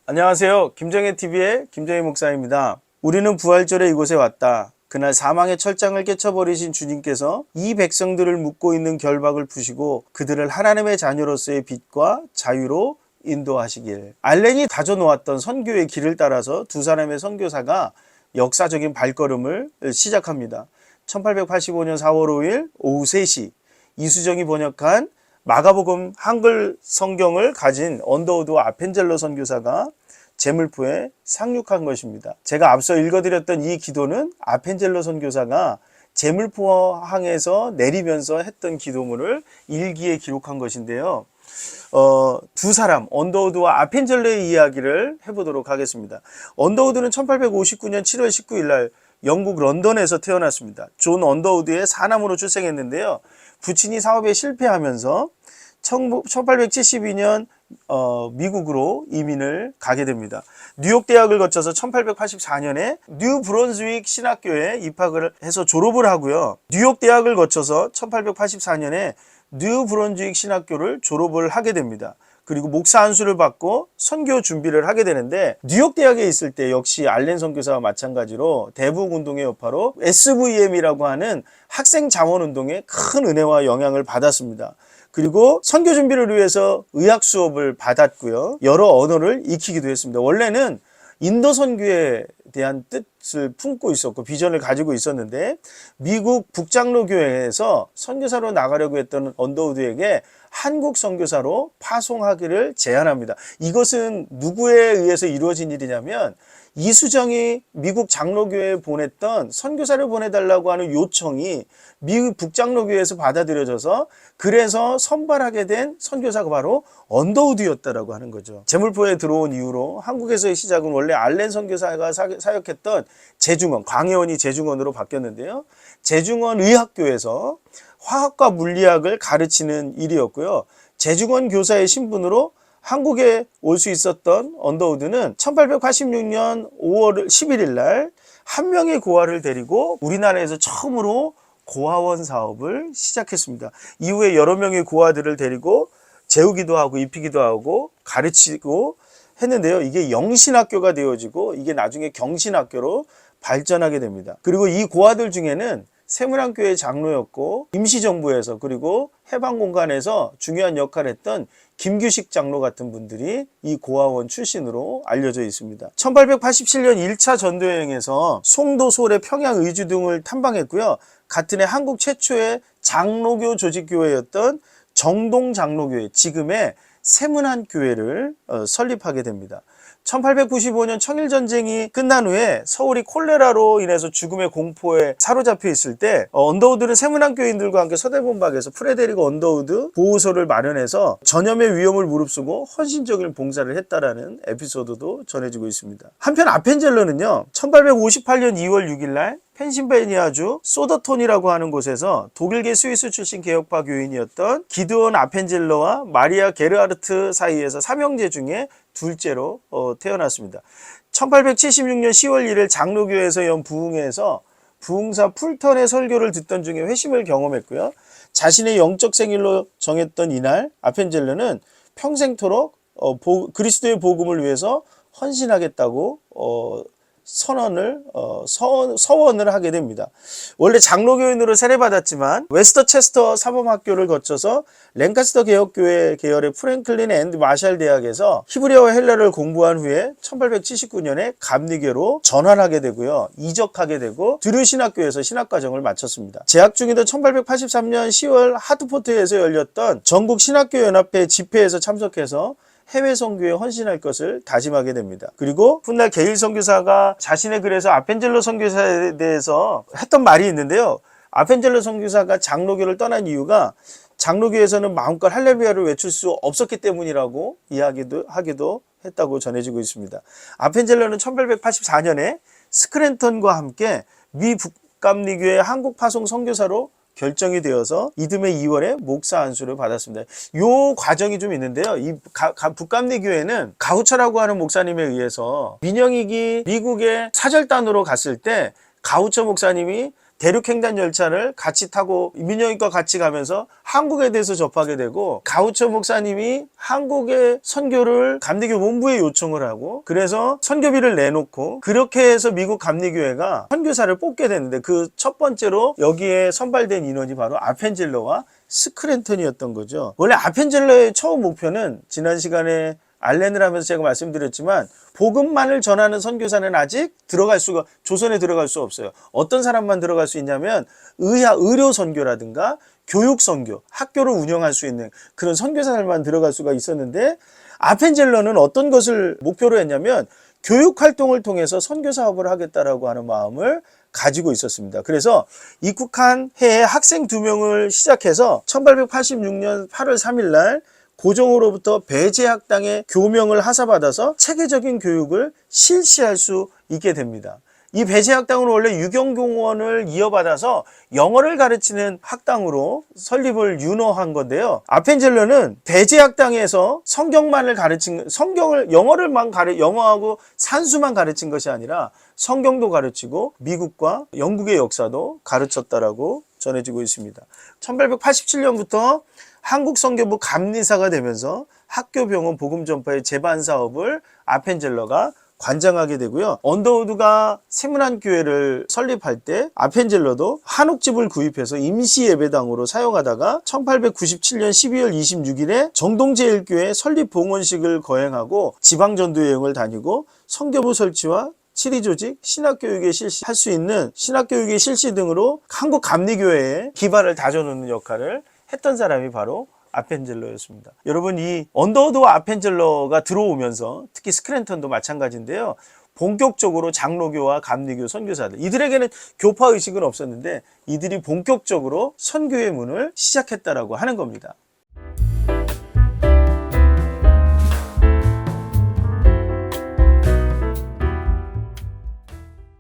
안녕하세요. 김정혜TV의 김정혜 목사입니다. 우리는 부활절에 이곳에 왔다. 그날 사망의 철장을 깨쳐버리신 주님께서 이 백성들을 묶고 있는 결박을 푸시고 그들을 하나님의 자녀로서의 빛과 자유로 인도하시길. 알렌이 다져놓았던 선교의 길을 따라서 두 사람의 선교사가 역사적인 발걸음을 시작합니다. 1885년 4월 5일 오후 3시 이수정이 번역한 마가복음 한글 성경을 가진 언더우드와 아펜젤러 선교사가 제물포에 상륙한 것입니다. 제가 앞서 읽어드렸던 이 기도는 아펜젤러 선교사가 제물포항에서 내리면서 했던 기도문을 일기에 기록한 것인데요. 두 사람 언더우드와 아펜젤러의 이야기를 해보도록 하겠습니다. 언더우드는 1859년 7월 19일 날 영국 런던에서 태어났습니다. 존 언더우드의 사남으로 출생했는데요. 부친이 사업에 실패하면서 1872년 미국으로 이민을 가게 됩니다. 뉴욕 대학을 거쳐서 1884년에 뉴 브론즈윅 신학교에 입학을 해서 졸업을 하고요. 뉴욕 대학을 거쳐서 1884년에 뉴 브론즈윅 신학교를 졸업을 하게 됩니다. 그리고 목사 안수를 받고 선교 준비를 하게 되는데 뉴욕 대학에 있을 때 역시 알렌 선교사와 마찬가지로 대북 운동의 여파로 SVM이라고 하는 학생 자원 운동에 큰 은혜와 영향을 받았습니다. 그리고 선교 준비를 위해서 의학 수업을 받았고요. 여러 언어를 익히기도 했습니다. 원래는 인도 선교에 대한 뜻을 품고 있었고 비전을 가지고 있었는데 미국 북장로교회에서 선교사로 나가려고 했던 언더우드에게 한국 선교사로 파송하기를 제안합니다. 이것은 누구에 의해서 이루어진 일이냐면 이수정이 미국 장로교회에 보냈던 선교사를 보내달라고 하는 요청이 미국 북장로교회에서 받아들여져서 그래서 선발하게 된 선교사가 바로 언더우드였다라고 하는 거죠. 제물포에 들어온 이후로 한국에서의 시작은 원래 알렌 선교사가 사역했던 제중원, 광해원이 제중원으로 바뀌었는데요. 제중원 의학교에서 화학과 물리학을 가르치는 일이었고요. 제중원 교사의 신분으로 한국에 올 수 있었던 언더우드는 1886년 5월 11일 날 한 명의 고아를 데리고 우리나라에서 처음으로 고아원 사업을 시작했습니다. 이후에 여러 명의 고아들을 데리고 재우기도 하고 입히기도 하고 가르치고 했는데요. 이게 영신학교가 되어지고 이게 나중에 경신학교로 발전하게 됩니다. 그리고 이 고아들 중에는 세문안교회 장로였고 임시정부에서 그리고 해방공간에서 중요한 역할을 했던 김규식 장로 같은 분들이 이 고아원 출신으로 알려져 있습니다. 1887년 1차 전도여행에서 송도, 소래, 평양, 의주 등을 탐방했고요. 같은 해 한국 최초의 장로교 조직교회였던 정동장로교회, 지금의 세문안교회를 설립하게 됩니다. 1895년 청일전쟁이 끝난 후에 서울이 콜레라로 인해서 죽음의 공포에 사로잡혀 있을 때 언더우드는 세문안교인들과 함께 서대본박에서 프레데릭 언더우드 보호소를 마련해서 전염의 위험을 무릅쓰고 헌신적인 봉사를 했다라는 에피소드도 전해지고 있습니다. 한편 아펜젤러는요, 1858년 2월 6일 날 펜실베니아주 소더톤이라고 하는 곳에서 독일계 스위스 출신 개혁파 교인이었던 기드온 아펜젤러와 마리아 게르하르트 사이에서 삼형제 중에 둘째로 태어났습니다. 1876년 10월 1일 장로교회에서 연 부흥회에서 부흥사 풀턴의 설교를 듣던 중에 회심을 경험했고요. 자신의 영적 생일로 정했던 이날 아펜젤러는 평생토록 그리스도의 복음을 위해서 헌신하겠다고 서원을 하게 됩니다. 원래 장로교인으로 세례받았지만 웨스터체스터 사범학교를 거쳐서 랭카스터 개혁교회 계열의 프랭클린 앤드 마샬 대학에서 히브리어와 헬라를 공부한 후에 1879년에 감리교로 전환하게 되고요. 이적하게 되고 드류 신학교에서 신학과정을 마쳤습니다. 재학 중이던 1883년 10월 하트포트에서 열렸던 전국 신학교연합회 집회에서 참석해서 해외 선교에 헌신할 것을 다짐하게 됩니다. 그리고 훗날 게일 선교사가 자신의 글에서 아펜젤러 선교사에 대해서 했던 말이 있는데요. 아펜젤러 선교사가 장로교를 떠난 이유가 장로교에서는 마음껏 할렐루야를 외칠 수 없었기 때문이라고 하기도 했다고 전해지고 있습니다. 아펜젤러는 1884년에 스크랜턴과 함께 미 북감리교회 한국 파송 선교사로 결정이 되어서 이듬해 2월에 목사 안수를 받았습니다. 요 과정이 좀 있는데요. 이 북감리교회는 가우처라고 하는 목사님에 의해서 민영익이 미국에 사절단으로 갔을 때 가우처 목사님이 대륙횡단 열차를 같이 타고 민영이과 같이 가면서 한국에 대해서 접하게 되고, 가우처 목사님이 한국의 선교를 감리교 본부에 요청을 하고, 그래서 선교비를 내놓고 그렇게 해서 미국 감리교회가 선교사를 뽑게 되는데, 그 첫 번째로 여기에 선발된 인원이 바로 아펜젤러와 스크랜턴이었던 거죠. 원래 아펜젤러의 처음 목표는 지난 시간에 알렌을 하면서 제가 말씀드렸지만, 복음만을 전하는 선교사는 아직 조선에 들어갈 수 없어요. 어떤 사람만 들어갈 수 있냐면 의료 선교라든가 교육 선교, 학교를 운영할 수 있는 그런 선교사들만 들어갈 수가 있었는데, 아펜젤러는 어떤 것을 목표로 했냐면 교육 활동을 통해서 선교 사업을 하겠다라고 하는 마음을 가지고 있었습니다. 그래서 입국한 해에 학생 2명을 시작해서 1886년 8월 3일 날 고종으로부터 배제학당의 교명을 하사받아서 체계적인 교육을 실시할 수 있게 됩니다. 이 배제학당은 원래 유경공원을 이어받아서 영어를 가르치는 학당으로 설립을 윤허한 건데요. 아펜젤러는 배제학당에서 성경만을 가르친, 영어하고 산수만 가르친 것이 아니라 성경도 가르치고 미국과 영국의 역사도 가르쳤다라고 전해지고 있습니다. 1887년부터 한국선교부 감리사가 되면서 학교병원 복음전파의 재반 사업을 아펜젤러가 관장하게 되고요. 언더우드가 세문안교회를 설립할 때 아펜젤러도 한옥집을 구입해서 임시예배당으로 사용하다가 1897년 12월 26일에 정동제일교회 설립 봉헌식을 거행하고 지방전도 여행을 다니고 선교부 설치와 치리조직, 신학교육의 실시, 할 수 있는 신학교육의 실시 등으로 한국 감리교회의 기반을 다져놓는 역할을 했던 사람이 바로 아펜젤러였습니다. 여러분, 이 언더우드와 아펜젤러가 들어오면서 특히 스크랜턴도 마찬가지인데요. 본격적으로 장로교와 감리교 선교사들, 이들에게는 교파 의식은 없었는데 이들이 본격적으로 선교의 문을 시작했다라고 하는 겁니다.